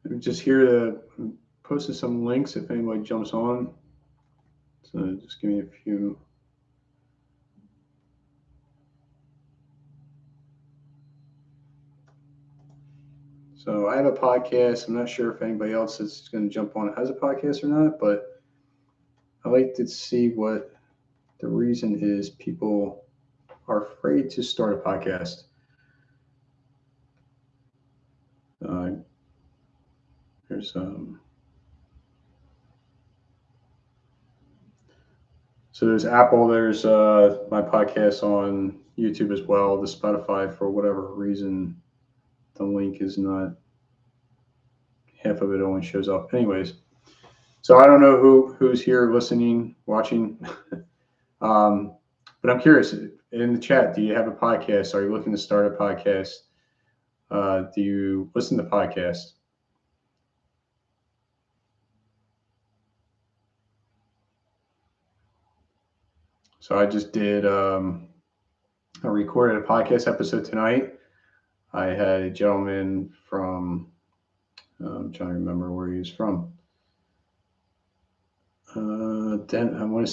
I'm just here to post some links if anybody jumps on. So just give me a few. So I have a podcast. I'm not sure if anybody else is going to jump on has a podcast or not, but I like to see what the reason is people are afraid to start a podcast. Uh, there's So there's Apple. There's my podcast on YouTube as well. The Spotify, for whatever reason, the link is not, half of it only shows up. Anyways, so I don't know who's here listening, watching, but I'm curious. In the chat, do you have a podcast? Are you looking to start a podcast? Do you listen to podcasts? So I just did. I recorded a podcast episode tonight. I had a gentleman from. I'm trying to remember where he was from. I want to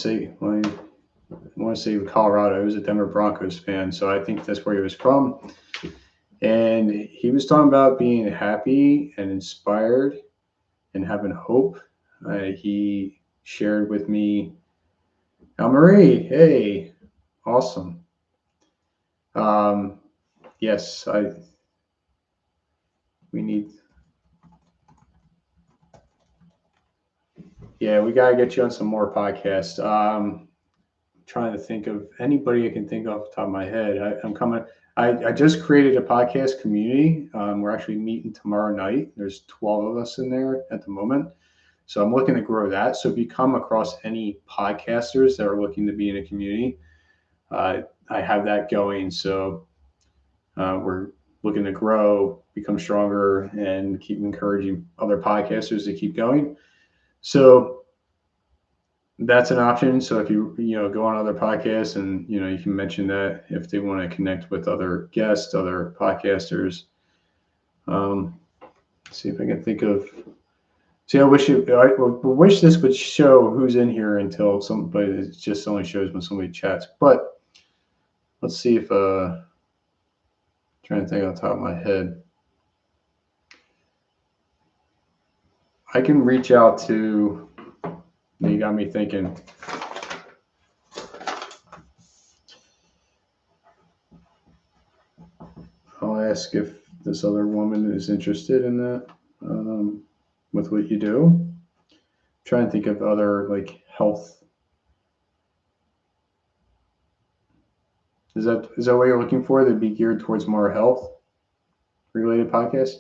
say Colorado. He was a Denver Broncos fan, so I think that's where he was from. And he was talking about being happy and inspired and having hope. He shared with me, Emery, hey, awesome. Yes, we need. Yeah, we gotta get you on some more podcasts. Trying to think of anybody I can think off the top of my head. I'm coming. I just created a podcast community. We're actually meeting tomorrow night. There's 12 of us in there at the moment. So I'm looking to grow that. So if you come across any podcasters that are looking to be in a community, I have that going. So we're looking to grow, become stronger, and keep encouraging other podcasters to keep going. So that's an option. So if you go on other podcasts and you can mention that if they want to connect with other guests, other podcasters. See if I can think of. See, I wish this would show who's in here until somebody. It just only shows when somebody chats. But let's see if trying to think on the top of my head. I can reach out to. You got me thinking. I'll ask if this other woman is interested in that, with what you do. Try and think of other like health. Is that what you're looking for? That'd be geared towards more health related podcasts?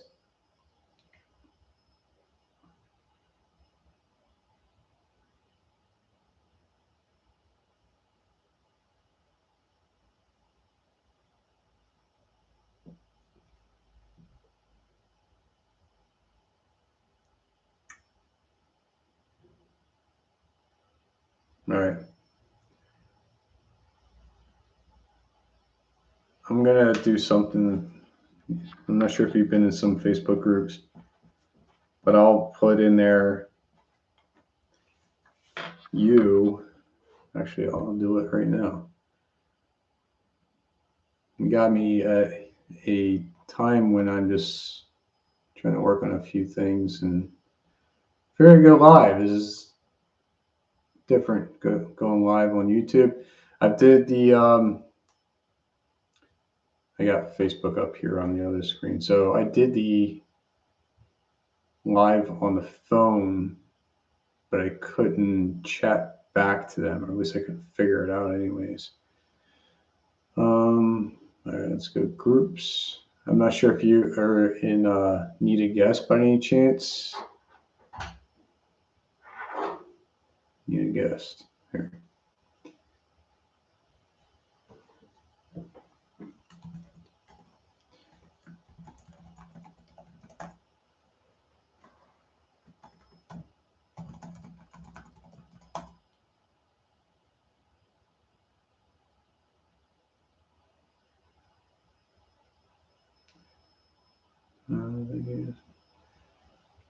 All right. I'm gonna do something. I'm not sure if you've been in some Facebook groups, but I'll put in there actually I'll do it right now. You got me at a time when I'm just trying to work on a few things and figuring to go live. This is different going live on YouTube. I did the I got Facebook up here on the other screen. So I did the live on the phone, but I couldn't chat back to them, or at least I couldn't figure it out anyways. All right, let's go groups. I'm not sure if you are in need a guest by any chance. Need a guest here.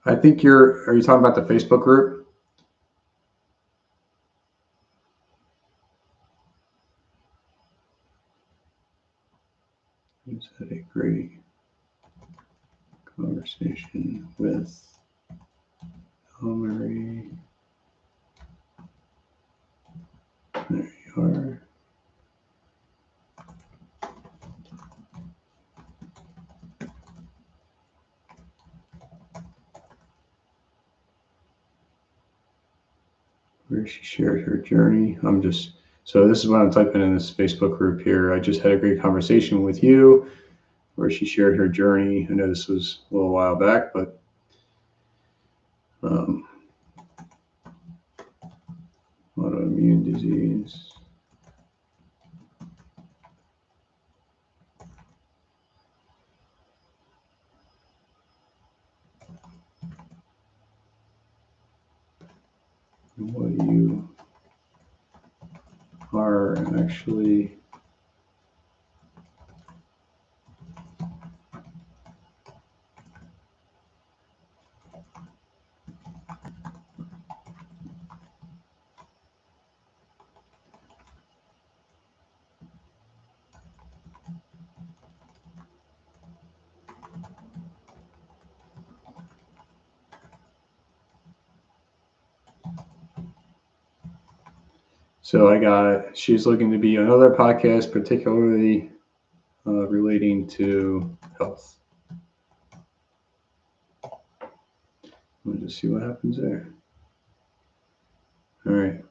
I think are you talking about the Facebook group? He's had a great conversation with Emery. There you are. Where she shared her journey. So this is what I'm typing in this Facebook group here. I just had a great conversation with you where she shared her journey. I know this was a little while back, but autoimmune disease. What you are actually So she's looking to be another podcast, particularly relating to health. We'll just see what happens there. All right.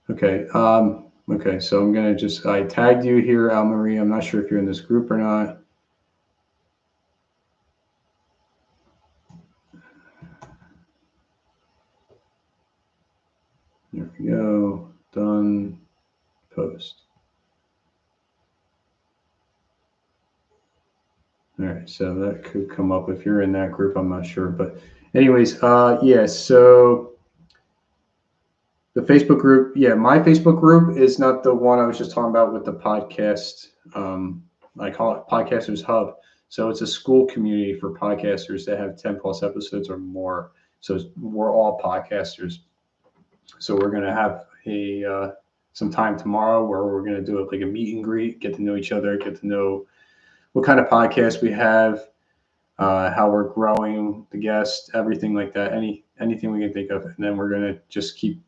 Okay. Okay. So I'm going to I tagged you here, Al Marie. I'm not sure if you're in this group or not. There we go. Done. Post. All right, so that could come up if you're in that group. I'm not sure, but anyways, yeah. So the Facebook group, yeah, my Facebook group is not the one I was just talking about with the podcast. I call it Podcasters Hub. So it's a school community for podcasters that have 10 plus episodes or more. So we're all podcasters. So we're gonna have some time tomorrow where we're gonna do it like a meet and greet, get to know each other, get to know what kind of podcast we have, how we're growing, the guests, everything like that, anything we can think of, and then we're gonna just keep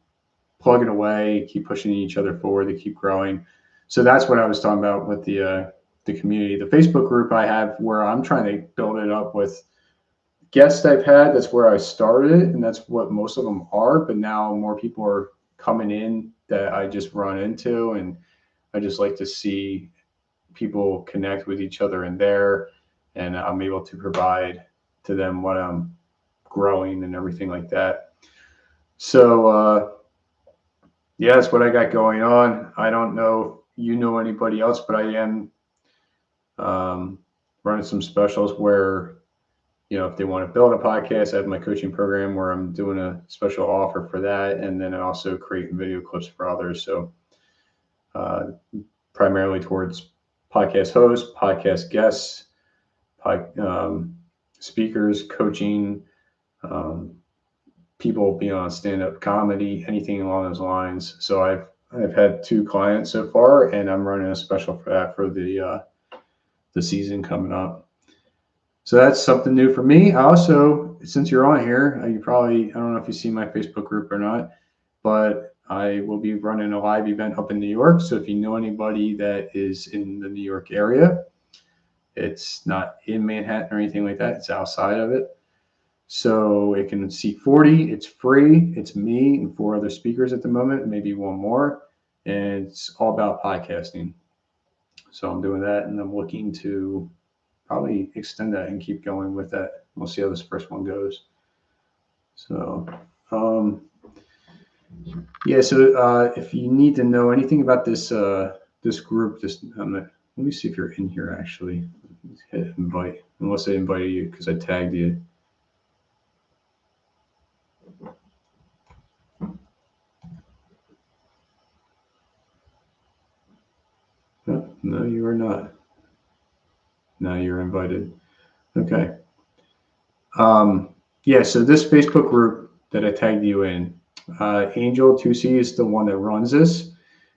plugging away, keep pushing each other forward to keep growing. So that's what I was talking about with the community, the Facebook group I have, where I'm trying to build it up with guests I've had. That's where I started, and that's what most of them are. But now more people are coming in that I just run into, and I just like to see people connect with each other in there, and I'm able to provide to them what I'm growing and everything like that. So yeah, that's what I got going on. I don't know if you know anybody else, but I am running some specials where, if they want to build a podcast, I have my coaching program where I'm doing a special offer for that, and then I also create video clips for others. So primarily towards podcast hosts, podcast guests, speakers, coaching, people beyond stand-up comedy, anything along those lines. So I've had 2 clients so far, and I'm running a special for that for the season coming up. So that's something new for me. I also, since you're on here, I don't know if you see my Facebook group or not, but I will be running a live event up in New York. So if you know anybody that is in the New York area, it's not in Manhattan or anything like that. It's outside of it. So it can seat 40. It's free. It's me and 4 other speakers at the moment, maybe one more. And it's all about podcasting. So I'm doing that, and I'm looking to probably extend that and keep going with that. We'll see how this first one goes. So, yeah. So if you need to know anything about this group, let me see if you're in here actually. Hit invite, unless I invited you because I tagged you. No, you are not. Now you're invited. Okay. Yeah, so this Facebook group that I tagged you in, Angel 2C is the one that runs this.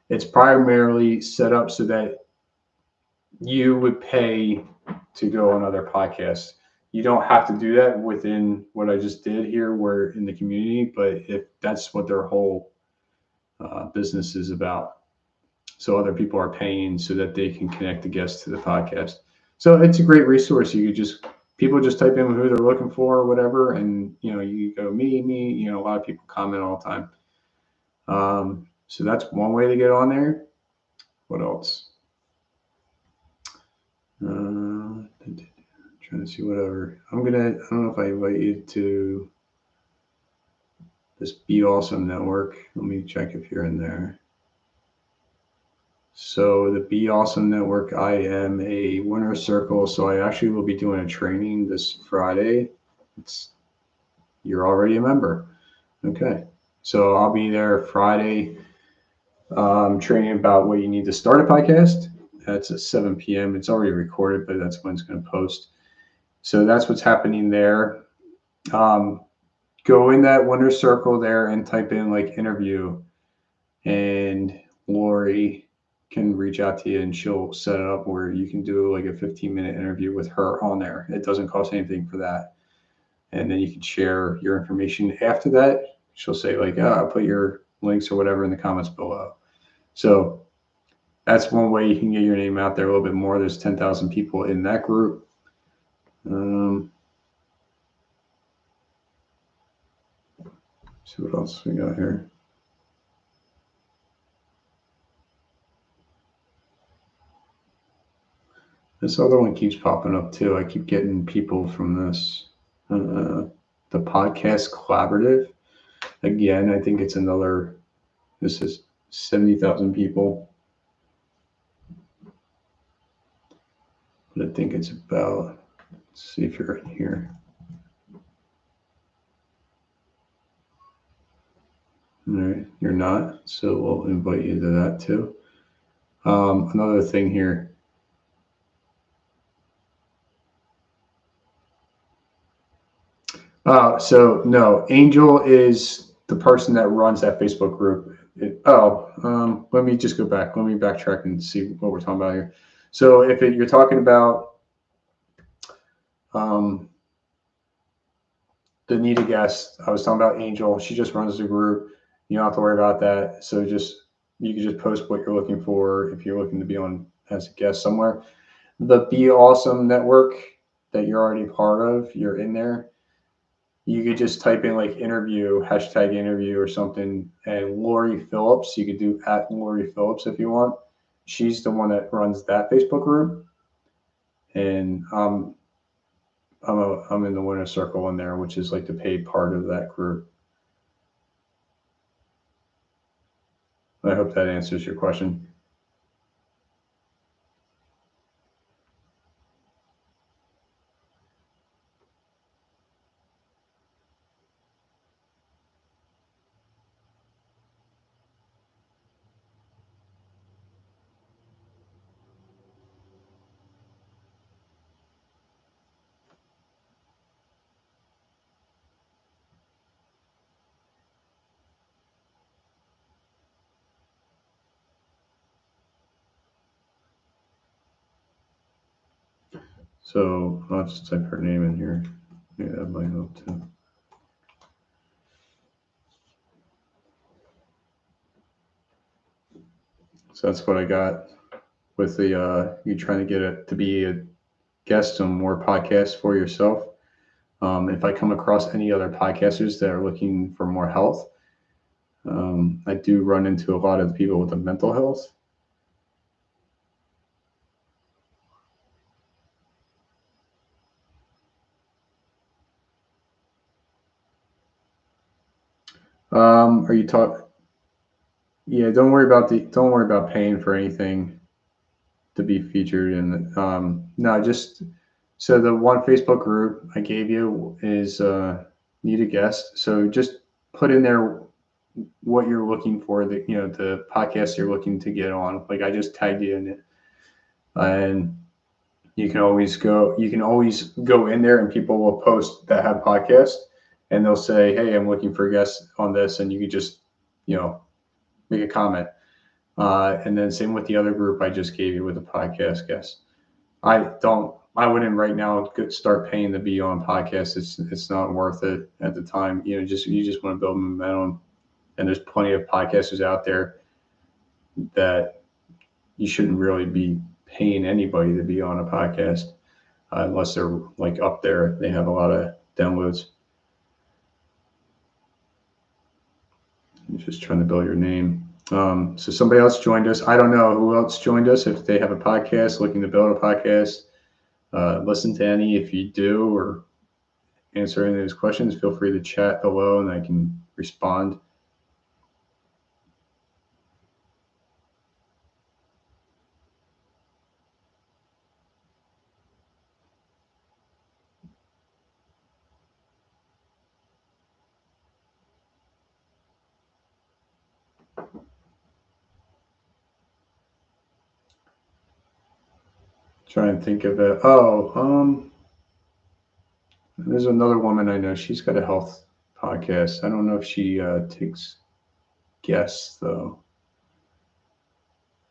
It's primarily set up so that you would pay to go on other podcasts. You don't have to do that within what I just did here, where in the community, but if that's what their whole business is about. So other people are paying so that they can connect the guests to the podcast. So it's a great resource. You could just people just type in who they're looking for or whatever, and you go me. A lot of people comment all the time. So that's one way to get on there. What else? Trying to see whatever. I don't know if I invite you to this Be Awesome network. Let me check if you're in there. So the Be Awesome network, I am a winner circle. So I actually will be doing a training this Friday. You're already a member. Okay. So I'll be there Friday, training about what you need to start a podcast. That's at 7 p.m. It's already recorded, but that's when it's going to post. So that's what's happening there. Go in that winner circle there and type in like interview, and Lori can reach out to you and she'll set it up where you can do like a 15-minute interview with her on there. It doesn't cost anything for that. And then you can share your information after that. She'll say like, I'll put your links or whatever in the comments below. So that's one way you can get your name out there a little bit more. There's 10,000 people in that group. See what else we got here. This other one keeps popping up too. I keep getting people from this, the podcast collaborative. Again, I think it's another. This is 70,000 people, but I think it's about. Let's see if you're in here. All right, you're not, so we'll invite you to that too. Another thing here. So no, Angel is the person that runs that Facebook group. Let me just go back. Let me backtrack and see what we're talking about here. So if you're talking about the need a guest, I was talking about Angel. She just runs the group. You don't have to worry about that. So you can just post what you're looking for if you're looking to be on as a guest somewhere. The Be Awesome network that you're already part of, you're in there. You could just type in like interview, #interview or something, and Lori Phillips. You could do at Lori Phillips if you want. She's the one that runs that Facebook group, and I'm in the winner circle in there, which is like the paid part of that group. I hope that answers your question. So I'll just type her name in here. Yeah, that might help too. So that's what I got with the you trying to get it to be a guest on more podcasts for yourself. If I come across any other podcasters that are looking for more health, I do run into a lot of people with the mental health. Are you talking? Yeah, don't worry about paying for anything to be featured in. No, just so the one Facebook group I gave you is need a guest. So just put in there what you're looking for, the podcast you're looking to get on. Like I just tagged you in it, and You can always go in there and people will post that have podcasts and they'll say, hey, I'm looking for guests on this. And you could just, make a comment. And then same with the other group I just gave you with the podcast guests. I wouldn't right now start paying to be on podcasts. It's not worth it at the time. You just want to build momentum, and there's plenty of podcasters out there that you shouldn't really be paying anybody to be on a podcast unless they're like up there. They have a lot of downloads. I'm just trying to build your name. So somebody else joined us. I don't know who else joined us. If they have a podcast, looking to build a podcast, listen to any. If you do, or answer any of those questions, feel free to chat below and I can respond. Try and think of it. There's another woman I know. She's got a health podcast. I don't know if she takes guests though.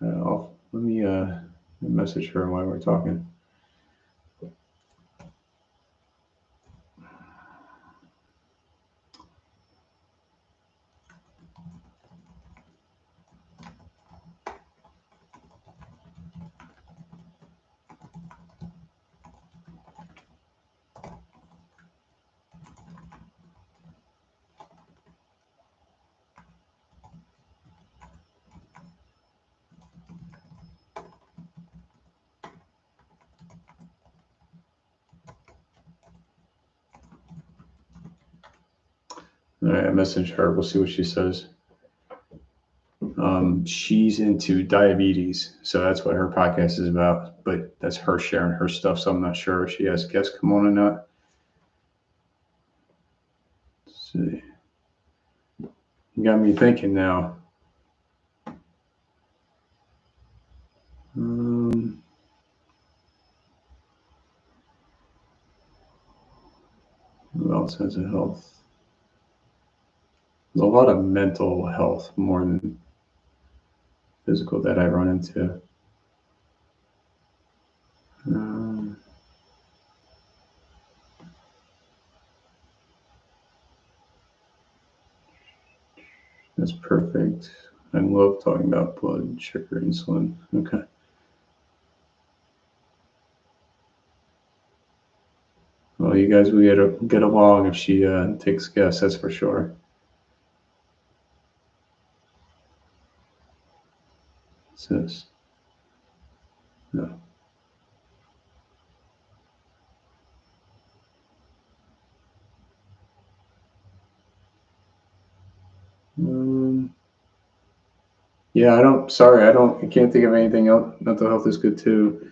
Let me message her while we're talking. All right, I messaged her. We'll see what she says. She's into diabetes, so that's what her podcast is about. But that's her sharing her stuff, so I'm not sure if she has guests come on or not. Let's see. You got me thinking now. Who else has a health? There's a lot of mental health more than physical that I run into. That's perfect. I love talking about blood sugar, insulin. Okay. Well, you guys will get along if she takes guests, that's for sure. What's this? No. Yeah, I can't think of anything else. Mental health is good too.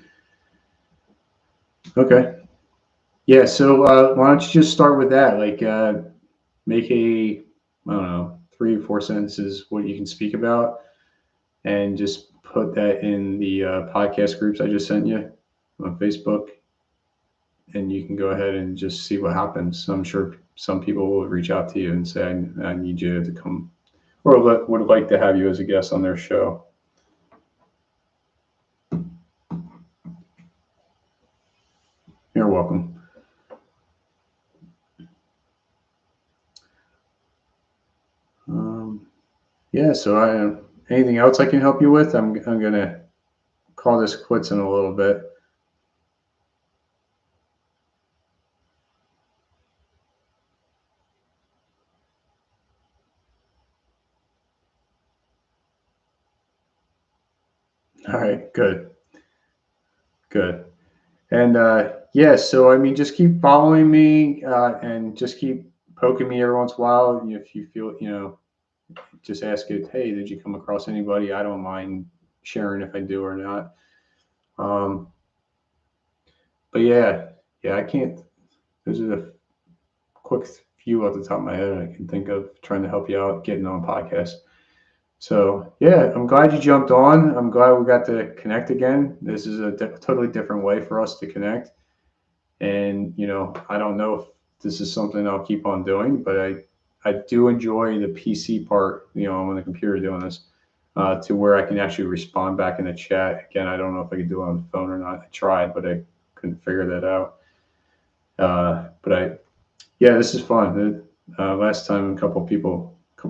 Okay. Yeah, so why don't you just start with that? Like, make I don't know, 3 or 4 sentences what you can speak about, and just put that in the podcast groups I just sent you on Facebook, and you can go ahead and just see what happens. I'm sure some people will reach out to you and say, I need you to come, or would like to have you as a guest on their show. You're welcome. Yeah, so anything else I can help you with? I'm going to call this quits in a little bit. All right, good. And yeah, so I mean, just keep following me and just keep poking me every once in a while. If you feel, just ask it, hey, did you come across anybody? I don't mind sharing if I do or not. But yeah, I can't. Those are the quick few off the top of my head I can think of trying to help you out getting on podcasts. So yeah, I'm glad you jumped on. I'm glad we got to connect again. This is a totally different way for us to connect. And I don't know if this is something I'll keep on doing, but I do enjoy the PC part. I'm on the computer doing this to where I can actually respond back in the chat. Again, I don't know if I can do it on the phone or not. I tried, but I couldn't figure that out. Yeah, this is fun. Last time, a couple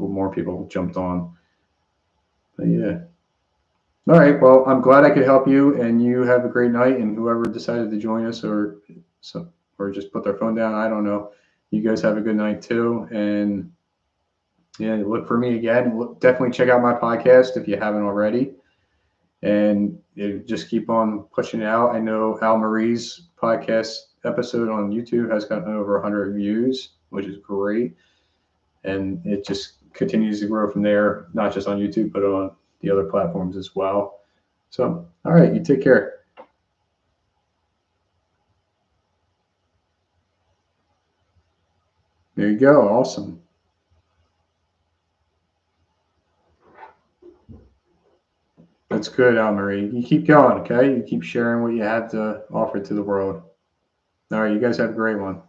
more people jumped on. But yeah. All right. Well, I'm glad I could help you, and you have a great night. And whoever decided to join us, or just put their phone down, I don't know. You guys have a good night too, and yeah, look for me again. Definitely check out my podcast if you haven't already, and just keep on pushing it out. I know Al Marie's podcast episode on YouTube has gotten over 100 views, which is great, and it just continues to grow from there, not just on YouTube, but on the other platforms as well. So, all right, you take care. There you go. Awesome. That's good, Al Marie. You keep going, okay? You keep sharing what you have to offer to the world. All right, you guys have a great one.